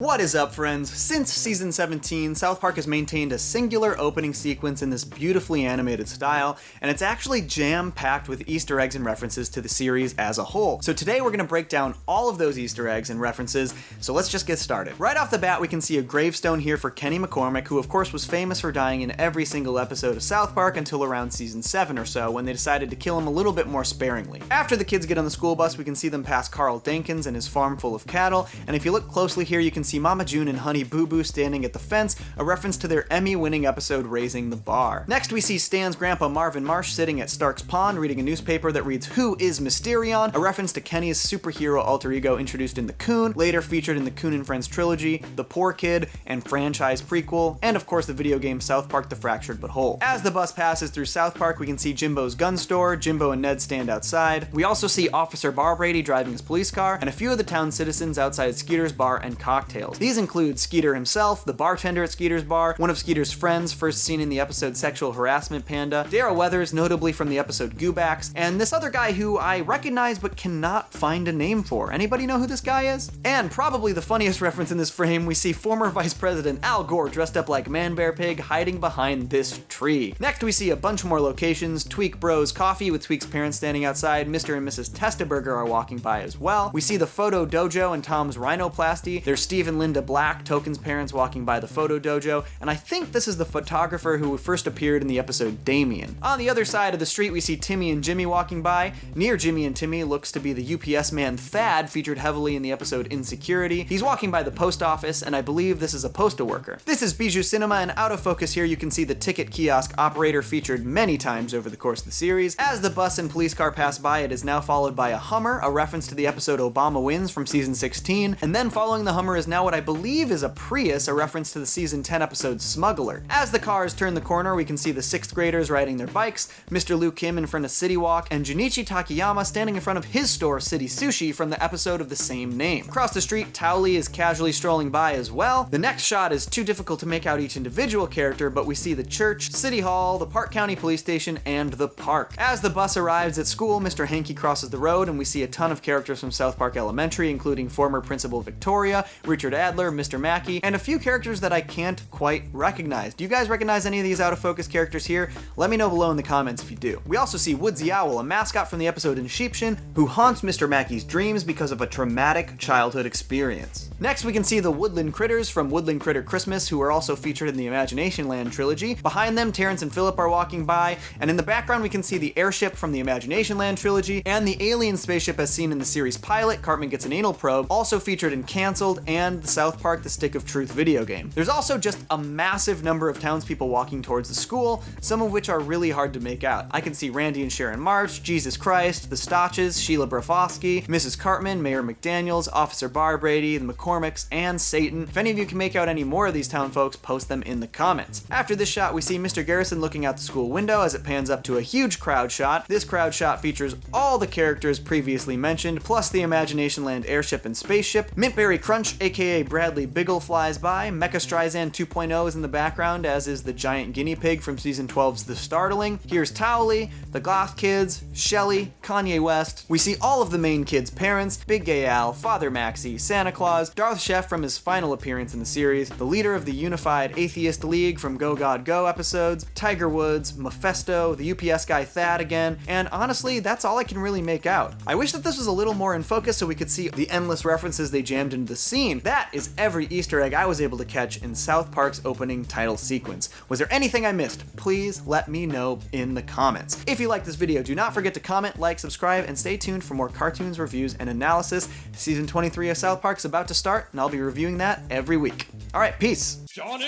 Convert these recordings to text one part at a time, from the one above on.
What is up, friends? Since season 17, South Park has maintained a singular opening sequence in this beautifully animated style, and it's actually jam-packed with Easter eggs and references to the series as a whole. So today we're going to break down all of those Easter eggs and references, so let's just get started. Right off the bat, we can see a gravestone here for Kenny McCormick, who of course was famous for dying in every single episode of South Park until around season 7 or so, when they decided to kill him a little bit more sparingly. After the kids get on the school bus, we can see them pass Carl Dankins and his farm full of cattle, and if you look closely here, you can see Mama June and Honey Boo Boo standing at the fence, a reference to their Emmy-winning episode Raising the Bar. Next, we see Stan's grandpa Marvin Marsh sitting at Stark's Pond reading a newspaper that reads "Who is Mysterion?", a reference to Kenny's superhero alter ego introduced in The Coon, later featured in the Coon and Friends trilogy, The Poor Kid, and franchise prequel, and of course the video game South Park: The Fractured But Whole. As the bus passes through South Park, we can see Jimbo's gun store, Jimbo and Ned stand outside. We also see Officer Barbrady driving his police car, and a few of the town's citizens outside Skeeter's bar and cocktails. These include Skeeter himself, the bartender at Skeeter's bar, one of Skeeter's friends first seen in the episode Sexual Harassment Panda, Daryl Weathers, notably from the episode Goobacks, and this other guy who I recognize but cannot find a name for. Anybody know who this guy is? And probably the funniest reference in this frame, we see former Vice President Al Gore dressed up like Man Bear Pig hiding behind this tree. Next, we see a bunch more locations. Tweek Bros Coffee with Tweek's parents standing outside. Mr. and Mrs. Testaburger are walking by as well. We see the Photo Dojo and Tom's Rhinoplasty. There's Steve and Linda Black, Token's parents, walking by the Photo Dojo, and I think this is the photographer who first appeared in the episode Damien. On the other side of the street, we see Timmy and Jimmy walking by. Near Jimmy and Timmy looks to be the UPS man Thad, featured heavily in the episode Insecurity. He's walking by the post office, and I believe this is a postal worker. This is Bijou Cinema, and out of focus here you can see the ticket kiosk operator, featured many times over the course of the series. As the bus and police car pass by, it is now followed by a Hummer, a reference to the episode Obama Wins from season 16, and then following the Hummer is now what I believe is a Prius, a reference to the season 10 episode Smuggler. As the cars turn the corner, we can see the 6th graders riding their bikes, Mr. Luke Kim in front of City Walk, and Junichi Takayama standing in front of his store City Sushi from the episode of the same name. Across the street, Towley is casually strolling by as well. The next shot is too difficult to make out each individual character, but we see the church, City Hall, the Park County Police Station, and the park. As the bus arrives at school, Mr. Hanky crosses the road, and we see a ton of characters from South Park Elementary, including former Principal Victoria, Richard Adler, Mr. Mackey, and a few characters that I can't quite recognize. Do you guys recognize any of these out of focus characters here? Let me know below in the comments if you do. We also see Woodsy Owl, a mascot from the episode In Sheepshin, who haunts Mr. Mackey's dreams because of a traumatic childhood experience. Next, we can see the Woodland Critters from Woodland Critter Christmas, who are also featured in the Imagination Land trilogy. Behind them, Terrence and Philip are walking by, and in the background we can see the airship from the Imagination Land trilogy, and the alien spaceship as seen in the series pilot, Cartman Gets an Anal Probe, also featured in Cancelled, and the South Park The Stick of Truth video game. There's also just a massive number of townspeople walking towards the school, some of which are really hard to make out. I can see Randy and Sharon March, Jesus Christ, the Stotches, Sheila Brofsky, Mrs. Cartman, Mayor McDaniels, Officer Barbrady, the McCormicks, and Satan. If any of you can make out any more of these town folks, post them in the comments. After this shot, we see Mr. Garrison looking out the school window as it pans up to a huge crowd shot. This crowd shot features all the characters previously mentioned, plus the Imagination Land airship and spaceship. Mintberry Crunch, aka Bradley Biggle, flies by. Mecha Streisand 2.0 is in the background, as is the giant guinea pig from season 12's The Startling. Here's Towley, the Goth Kids, Shelly, Kanye West. We see all of the main kids' parents, Big Gay Al, Father Maxie, Santa Claus, Darth Chef from his final appearance in the series, the leader of the Unified Atheist League from Go God Go episodes, Tiger Woods, Mephisto, the UPS guy Thad again, and honestly, that's all I can really make out. I wish that this was a little more in focus so we could see the endless references they jammed into the scene. That is every Easter egg I was able to catch in South Park's opening title sequence. Was there anything I missed? Please let me know in the comments. If you like this video, do not forget to comment, like, subscribe, and stay tuned for more cartoons, reviews, and analysis. Season 23 of South Park is about to start, and I'll be reviewing that every week. Alright, peace! Johnny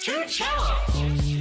to Cellos!